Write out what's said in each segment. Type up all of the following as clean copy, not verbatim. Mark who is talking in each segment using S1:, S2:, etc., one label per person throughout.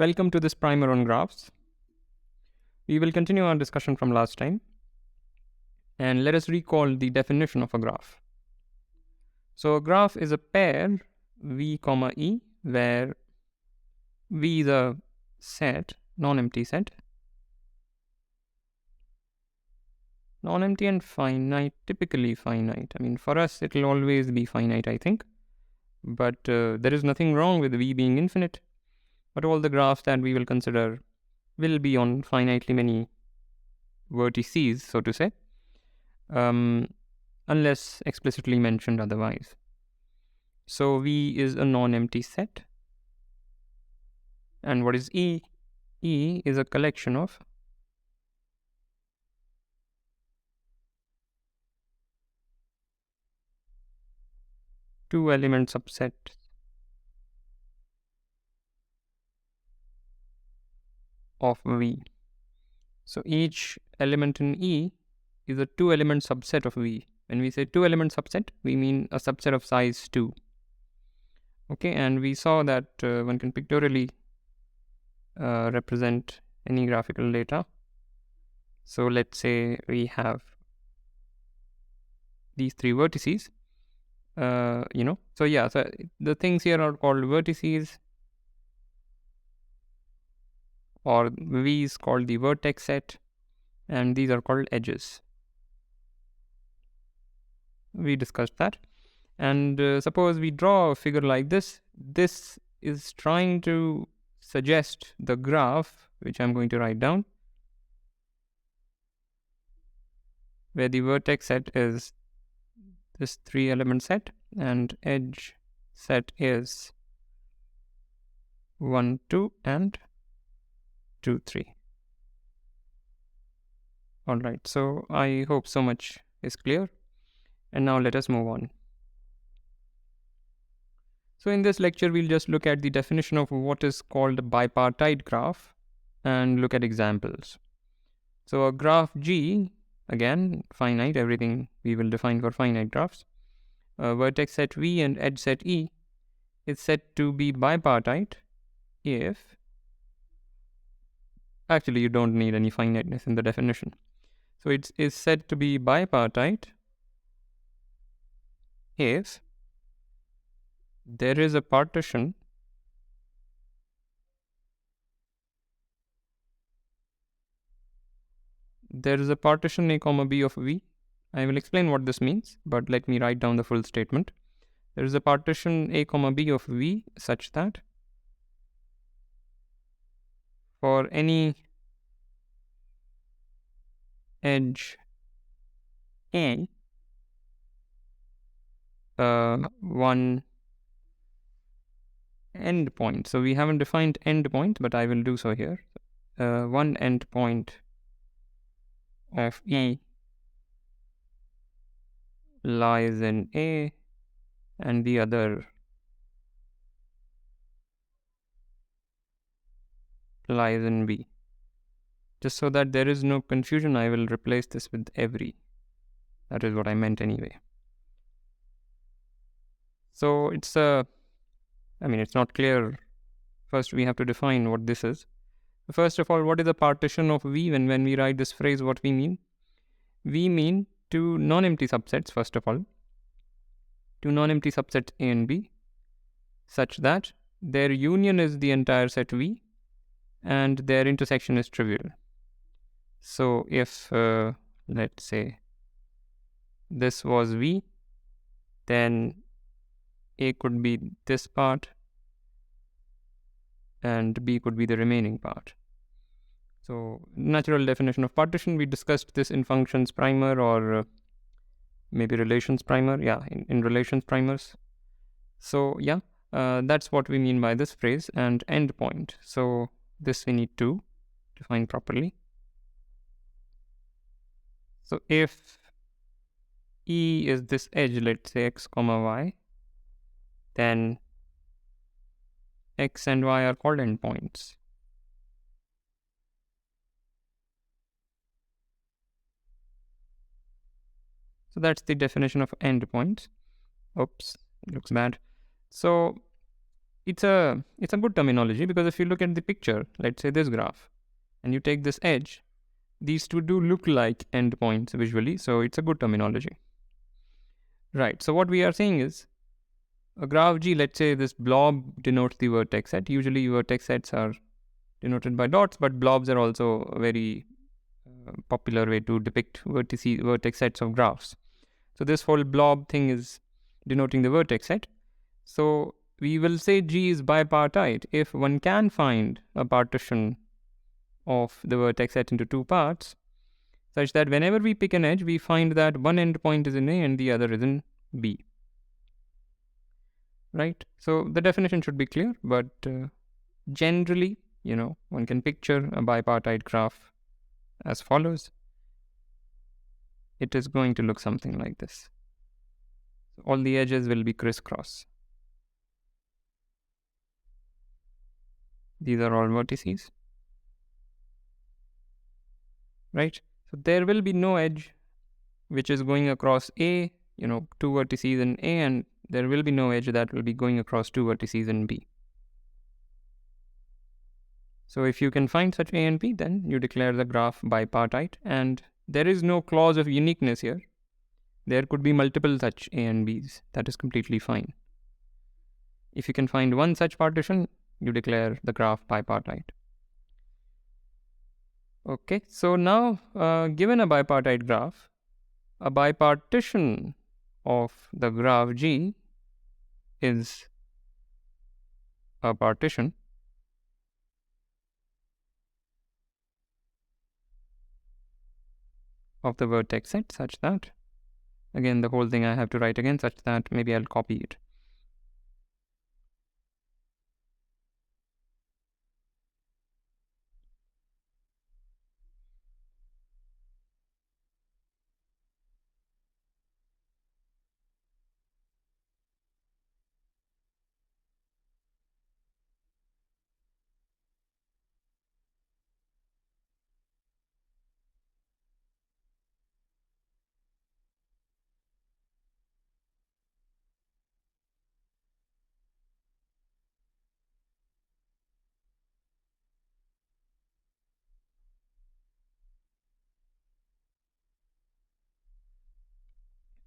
S1: Welcome to this primer on graphs. We will continue our discussion from last time, and let us recall the definition of a graph. So a graph is a pair V, E, where V is a set, non-empty set. Non-empty and finite, typically finite. I mean, for us, it will always be finite, I think. But there is nothing wrong with V being infinite. But all the graphs that we will consider will be on finitely many vertices, so to say, unless explicitly mentioned otherwise. So V is a non-empty set. And what is E? E is a collection of two-element subsets of V. So each element in E is a two-element subset of V. When we say two-element subset, we mean a subset of size 2. Okay, and we saw that one can pictorially represent any graphical data. So let's say we have these three vertices. So the things here are called vertices, or V is called the vertex set, and these are called edges. We discussed that. And suppose we draw a figure like this. This is trying to suggest the graph, which I'm going to write down, where the vertex set is this three-element set, and edge set is 1, 2, and 2, 3. Alright, so I hope so much is clear. And now let us move on. So in this lecture, we'll just look at the definition of what is called a bipartite graph and look at examples. So a graph G, again, finite, everything we will define for finite graphs. A vertex set V and edge set E is said to be bipartite if, actually you don't need any finiteness in the definition. So it is said to be bipartite if there is a partition A comma B of V. I will explain what this means, but let me write down the full statement. There is a partition A comma B of V such that for any edge A, one endpoint. So we haven't defined endpoint, but I will do so here. One endpoint of E lies in A and the other lies in B. Just so that there is no confusion, I will replace this with every. That is what I meant anyway. So it's not clear. First, we have to define what this is. First of all, what is a partition of V? When we write this phrase, what we mean? We mean two non-empty subsets, first of all. Two non-empty subsets A and B, such that their union is the entire set V and their intersection is trivial. So if, let's say, this was V, then A could be this part and B could be the remaining part. So natural definition of partition, we discussed this in functions primer or maybe relations primer. Yeah, in relations primers. So yeah, that's what we mean by this phrase. And endpoint. So this we need to define properly. So if E is this edge, let's say x comma y, then x and y are called endpoints. So that's the definition of endpoints. Oops, it looks bad. So it's a good terminology, because if you look at the picture, let's say this graph, and you take this edge, these two do look like endpoints visually, so it's a good terminology. Right, so what we are saying is, a graph G, let's say this blob denotes the vertex set. Usually vertex sets are denoted by dots, but blobs are also a very popular way to depict vertex sets of graphs. So this whole blob thing is denoting the vertex set. So we will say G is bipartite if one can find a partition of the vertex set into two parts, such that whenever we pick an edge, we find that one endpoint is in A and the other is in B. Right? So the definition should be clear, but generally, one can picture a bipartite graph as follows. It is going to look something like this. So all the edges will be crisscross. These are all vertices. Right? So there will be no edge which is going across A, two vertices in A, and there will be no edge that will be going across two vertices in B. So if you can find such A and B, then you declare the graph bipartite, and there is no clause of uniqueness here. There could be multiple such A and Bs. That is completely fine. If you can find one such partition, you declare the graph bipartite. Okay, so now given a bipartite graph, a bipartition of the graph G is a partition of the vertex set, such that, again the whole thing I have to write again, such that maybe I'll copy it.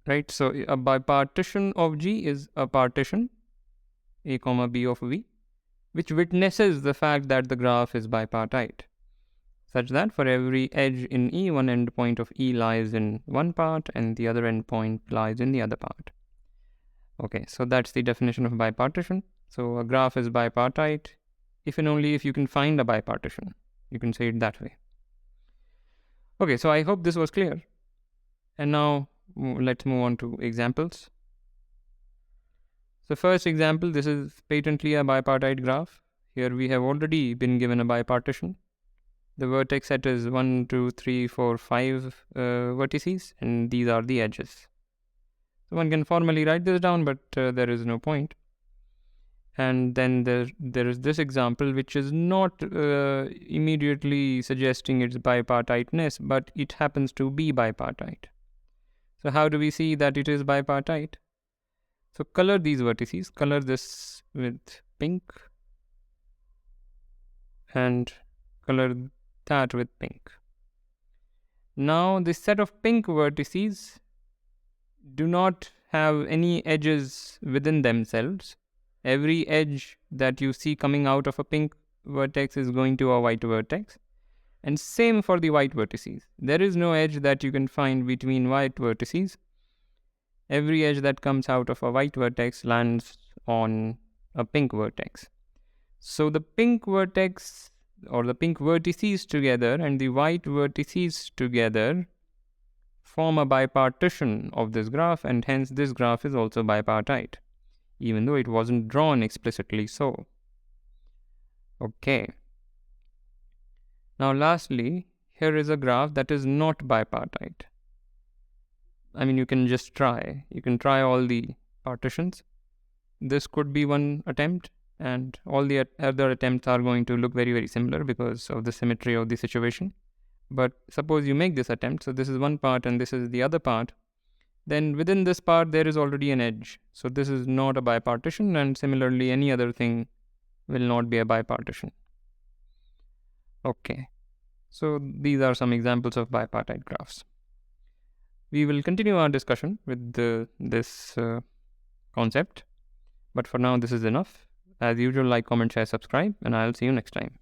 S1: Right, so a bipartition of G is a partition A comma B of V, which witnesses the fact that the graph is bipartite, such that for every edge in E, one endpoint of E lies in one part and the other endpoint lies in the other part. Okay, so that's the definition of bipartition. So a graph is bipartite if and only if you can find a bipartition. You can say it that way. Okay, so I hope this was clear. And now let's move on to examples. So first example, this is patently a bipartite graph. Here we have already been given a bipartition. The vertex set is 1, 2, 3, 4, 5 vertices, and these are the edges. So one can formally write this down, but there is no point. And then there is this example, which is not immediately suggesting its bipartiteness, but it happens to be bipartite. So how do we see that it is bipartite? So color these vertices, color this with pink and color that with pink. Now this set of pink vertices do not have any edges within themselves. Every edge that you see coming out of a pink vertex is going to a white vertex. And same for the white vertices. There is no edge that you can find between white vertices. Every edge that comes out of a white vertex lands on a pink vertex. So the pink vertex or the pink vertices together and the white vertices together form a bipartition of this graph, and hence this graph is also bipartite, even though it wasn't drawn explicitly so. Okay. Now lastly, here is a graph that is not bipartite. I mean, you can just try. You can try all the partitions. This could be one attempt, and all the other attempts are going to look very, very similar because of the symmetry of the situation. But suppose you make this attempt, so this is one part and this is the other part, then within this part there is already an edge. So this is not a bipartition, and similarly any other thing will not be a bipartition. Okay, so these are some examples of bipartite graphs. We will continue our discussion with this concept, but for now this is enough. As usual, like, comment, share, subscribe, and I'll see you next time.